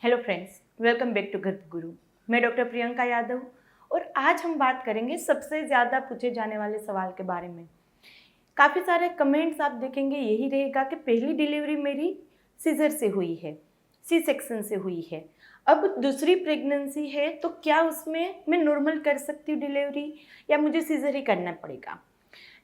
Hello friends, welcome back to Garbh Guru. मैं doctor Priyanka Yadav और आज हम बात करेंगे सबसे ज़्यादा पूछे जाने वाले सवाल के बारे में। काफ़ी सारे कमेंट्स आप देखेंगे यही रहेगा कि पहली डिलीवरी मेरी सीजर से हुई है, सी सेक्शन से हुई है, अब दूसरी प्रेगनेंसी है तो क्या उसमें मैं नॉर्मल कर सकती हूँ डिलीवरी या मुझे सीजर ही करना पड़ेगा।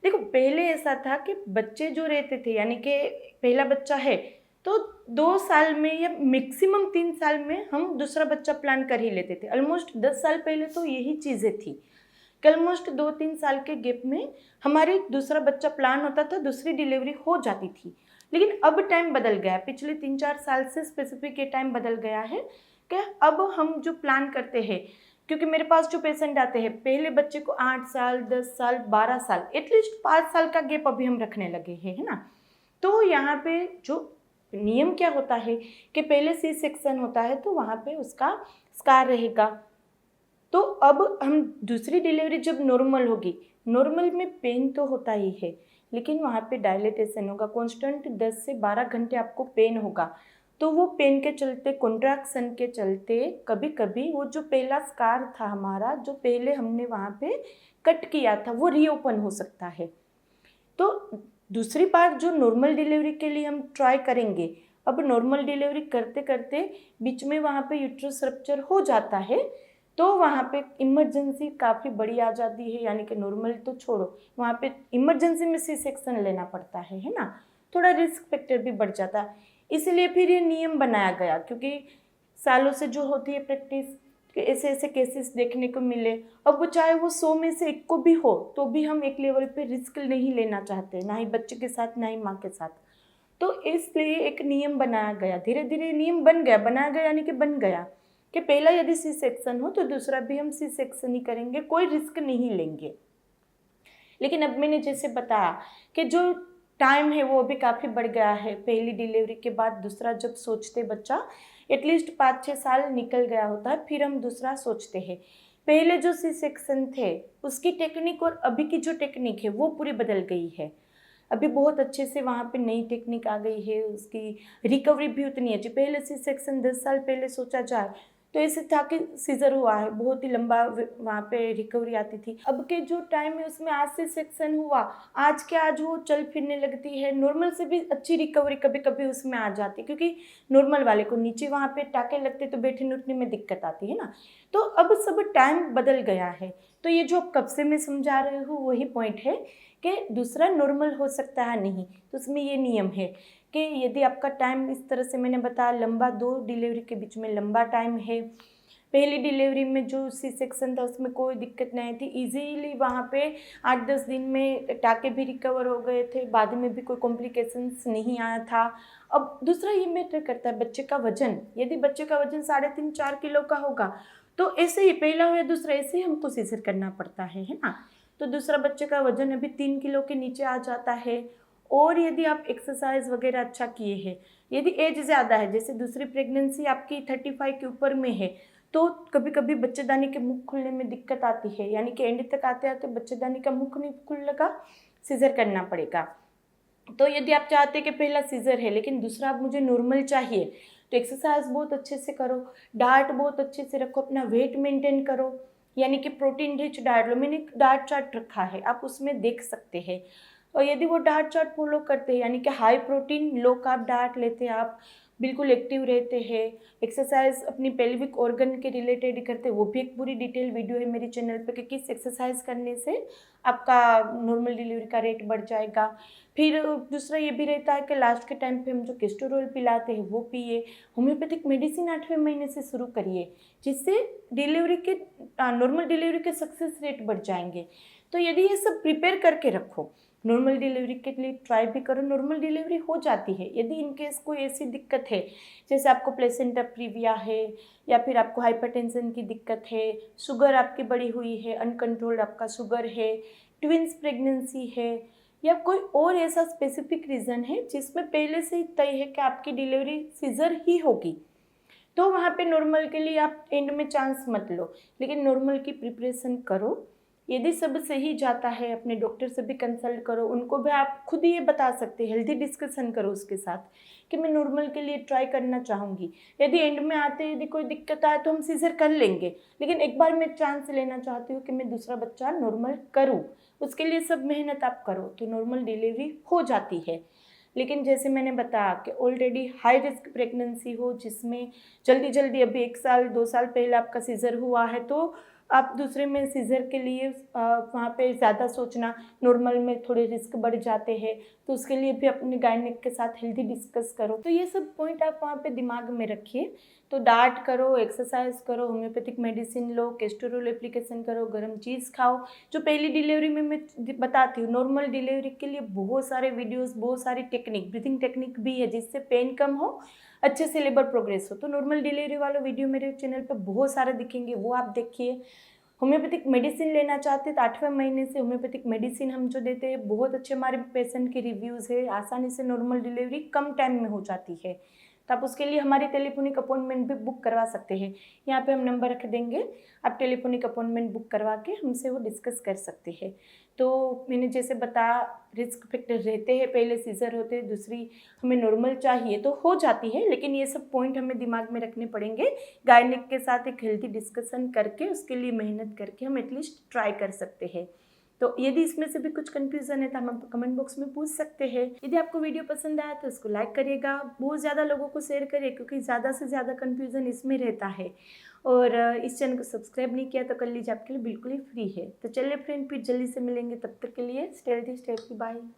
देखो, पहले ऐसा था कि बच्चे जो रहते थे यानी कि पहला बच्चा है तो 2 साल में या मैक्सिमम 3 साल में हम दूसरा बच्चा प्लान कर ही लेते थे। ऑलमोस्ट 10 साल पहले तो यही चीज़ें थी कि ऑलमोस्ट 2-3 साल के गैप में हमारी दूसरा बच्चा प्लान होता था, दूसरी डिलीवरी हो जाती थी। लेकिन अब टाइम बदल गया, पिछले 3-4 साल से स्पेसिफिक ये टाइम बदल गया है कि अब हम जो प्लान करते हैं, क्योंकि मेरे पास जो पेशेंट आते हैं पहले बच्चे को 8 साल 10 साल 12 साल एटलीस्ट 5 साल का गैप अभी हम रखने लगे हैं, है ना। तो यहाँ पे जो नियम क्या होता है कि पहले सी सेक्शन होता है तो वहाँ पे उसका स्कार रहेगा। तो अब हम दूसरी डिलीवरी जब नॉर्मल होगी, नॉर्मल में पेन तो होता ही है लेकिन वहाँ पे डायलेटेशन होगा, कॉन्स्टेंट 10 से 12 घंटे आपको पेन होगा। तो वो पेन के चलते, कॉन्ट्रैक्शन के चलते कभी कभी वो जो पहला स्कार था हमारा, जो पहले हमने वहाँ पे कट किया था, वो रीओपन हो सकता है। तो दूसरी बार जो नॉर्मल डिलीवरी के लिए हम ट्राई करेंगे, अब नॉर्मल डिलीवरी करते करते बीच में वहाँ पे यूट्रस रप्चर हो जाता है तो वहाँ पे इमरजेंसी काफ़ी बड़ी आ जाती है, यानी कि नॉर्मल तो छोड़ो, वहाँ पे इमरजेंसी में सी सेक्शन लेना पड़ता है ना। थोड़ा रिस्क फैक्टर भी बढ़ जाता है, इसलिए फिर ये नियम बनाया गया, क्योंकि सालों से जो होती है प्रैक्टिस कि ऐसे ऐसे केसेस देखने को मिले। अब वो चाहे वो 100 में से एक को भी हो तो भी हम एक लेवल पे रिस्क नहीं लेना चाहते, ना ही बच्चे के साथ ना ही माँ के साथ। तो इसलिए एक नियम बनाया गया, धीरे धीरे नियम बन गया, बनाया गया यानी कि बन गया कि पहला यदि सी सेक्शन हो तो दूसरा भी हम सी सेक्शन ही करेंगे, कोई रिस्क नहीं लेंगे। लेकिन अब मैंने जैसे बताया कि जो टाइम है वो अभी काफ़ी बढ़ गया है, पहली डिलीवरी के बाद दूसरा जब सोचते बच्चा एटलीस्ट 5-6 साल निकल गया होता है, फिर हम दूसरा सोचते हैं। पहले जो सी सेक्शन थे उसकी टेक्निक और अभी की जो टेक्निक है वो पूरी बदल गई है। अभी बहुत अच्छे से वहाँ पे नई टेक्निक आ गई है, उसकी रिकवरी भी उतनी अच्छी। पहले सी सेक्शन 10 साल पहले सोचा जाए तो ऐसे था कि सीजर हुआ है, बहुत ही लंबा वहाँ पे रिकवरी आती थी। अब के जो टाइम है उसमें आज से सेक्शन हुआ, आज के आज वो चल फिरने लगती है, नॉर्मल से भी अच्छी रिकवरी कभी कभी उसमें आ जाती है, क्योंकि नॉर्मल वाले को नीचे वहाँ पे टाके लगते तो बैठने उठने में दिक्कत आती है ना। तो अब सब टाइम बदल गया है। तो ये जो कब से मैं समझा रही हूँ वही पॉइंट है कि दूसरा नॉर्मल हो सकता है नहीं, तो उसमें ये नियम है कि यदि आपका टाइम इस तरह से मैंने बताया लंबा, 2 डिलीवरी के बीच में लंबा टाइम है, पहली डिलीवरी में जो सी सेक्शन था उसमें कोई दिक्कत नहीं थी, इजीली वहाँ पे 8-10 दिन में टाके भी रिकवर हो गए थे, बाद में भी कोई कॉम्प्लिकेशंस नहीं आया था। अब दूसरा ये मैटर करता है बच्चे का वजन, यदि बच्चे का वजन 3.5-4 किलो का होगा तो ऐसे ही पहला हो या दूसरा ऐसे ही हमको सीजर करना पड़ता है ना। तो दूसरा बच्चे का वजन अभी 3 किलो के नीचे आ जाता है, और यदि आप एक्सरसाइज वगैरह अच्छा किए हैं, यदि एज ज़्यादा है, जैसे दूसरी प्रेगनेंसी आपकी 35 के ऊपर में है, तो कभी कभी बच्चेदानी के मुख खुलने में दिक्कत आती है, यानी कि एंड तक आते आते बच्चेदानी का मुख नहीं खुलेगा, सीजर करना पड़ेगा। तो यदि आप चाहते हैं कि पहला सीजर है लेकिन दूसरा अब मुझे नॉर्मल चाहिए, तो एक्सरसाइज बहुत अच्छे से करो, डाइट बहुत अच्छे से रखो, अपना वेट मेंटेन करो, यानी कि प्रोटीन रिच डाइट लो। मैंने एक डाइट चार्ट रखा है, आप उसमें देख सकते हैं। और यदि वो डाइट चार्ट फॉलो करते हैं, यानी कि high protein low carb diet लेते हैं, आप बिल्कुल एक्टिव रहते हैं, एक्सरसाइज अपनी पेल्विक ऑर्गन के रिलेटेड ही करते हैं, वो भी एक पूरी डिटेल वीडियो है मेरे चैनल पे कि किस एक्सरसाइज करने से आपका नॉर्मल डिलीवरी का रेट बढ़ जाएगा। फिर दूसरा ये भी रहता है कि लास्ट के टाइम पे हम जो कैस्टोरोल पिलाते हैं वो पिए, होम्योपैथिक मेडिसिन 8वें महीने से शुरू करिए, जिससे डिलीवरी के नॉर्मल डिलीवरी के सक्सेस रेट बढ़ जाएंगे। तो यदि ये सब प्रिपेयर करके रखो, नॉर्मल डिलीवरी के लिए ट्राई भी करो, नॉर्मल डिलीवरी हो जाती है। यदि इनकेस कोई ऐसी दिक्कत है जैसे आपको प्लेसेंटा प्रीविया है, या फिर आपको हाइपरटेंशन की दिक्कत है, शुगर आपकी बढ़ी हुई है, अनकंट्रोल्ड आपका शुगर है, ट्विंस प्रेगनेंसी है, या कोई और ऐसा स्पेसिफिक रीज़न है जिसमें पहले से ही तय है कि आपकी डिलीवरी सीजर ही होगी, तो वहाँ पे नॉर्मल के लिए आप एंड में चांस मत लो, लेकिन नॉर्मल की प्रिपरेशन करो। यदि सब सही जाता है, अपने डॉक्टर से भी कंसल्ट करो, उनको भी आप खुद ये बता सकते हैं, हेल्दी डिस्कशन करो उसके साथ कि मैं नॉर्मल के लिए ट्राई करना चाहूँगी। यदि एंड में आते यदि कोई दिक्कत आए तो हम सीजर कर लेंगे, लेकिन एक बार मैं चांस लेना चाहती हूँ कि मैं दूसरा बच्चा नॉर्मल करूँ। उसके लिए सब मेहनत आप करो तो नॉर्मल डिलीवरी हो जाती है। लेकिन जैसे मैंने बताया कि ऑलरेडी हाई रिस्क प्रेगनेंसी हो, जिसमें जल्दी जल्दी अभी 1 साल 2 साल पहले आपका सीज़र हुआ है, तो आप दूसरे में सीज़र के लिए वहाँ पे ज़्यादा सोचना, नॉर्मल में थोड़े रिस्क बढ़ जाते हैं, तो उसके लिए भी अपने गायनेक के साथ हेल्दी डिस्कस करो। तो ये सब पॉइंट आप वहाँ पे दिमाग में रखिए। तो डाइट करो, एक्सरसाइज करो, होम्योपैथिक मेडिसिन लो, कैस्टोरोल एप्लीकेशन करो, गर्म चीज़ खाओ। जो पहली डिलीवरी में मैं बताती हूँ, नॉर्मल डिलीवरी के लिए बहुत सारे वीडियोस, बहुत सारी टेक्निक, ब्रीथिंग टेक्निक भी है जिससे पेन कम हो, अच्छे से लेबर प्रोग्रेस हो। तो नॉर्मल डिलीवरी वाला वीडियो मेरे चैनल पे बहुत सारे दिखेंगे, वो आप देखिए। होम्योपैथिक मेडिसिन लेना चाहते हैं तो 8वें महीने से होम्योपैथिक मेडिसिन हम जो देते हैं, बहुत अच्छे हमारे पेशेंट के रिव्यूज़ है, आसानी से नॉर्मल डिलीवरी कम टाइम में हो जाती है। तो आप उसके लिए हमारी टेलीफोनिक अपॉइंटमेंट भी बुक करवा सकते हैं। यहाँ पे हम नंबर रख देंगे, आप टेलीफोनिक अपॉइंटमेंट बुक करवा के हमसे वो डिस्कस कर सकते हैं। तो मैंने जैसे बताया, रिस्क फैक्टर रहते हैं, पहले सीजर होते हैं, दूसरी हमें नॉर्मल चाहिए तो हो जाती है, लेकिन ये सब पॉइंट हमें दिमाग में रखने पड़ेंगे। गायनिक के साथ एक हेल्थी डिस्कशन करके उसके लिए मेहनत करके हम एटलीस्ट ट्राई कर सकते हैं। तो यदि इसमें से भी कुछ कंफ्यूजन है तो हम कमेंट बॉक्स में पूछ सकते हैं। यदि आपको वीडियो पसंद आया तो उसको लाइक करिएगा, बहुत ज़्यादा लोगों को शेयर करिए, क्योंकि ज़्यादा से ज़्यादा कंफ्यूजन इसमें रहता है। और इस चैनल को सब्सक्राइब नहीं किया तो कर लीजिए, आपके लिए बिल्कुल ही फ्री है। तो चलिए फ्रेंड, फिर जल्दी से मिलेंगे, तब तक के लिए stay healthy, stay happy, bye.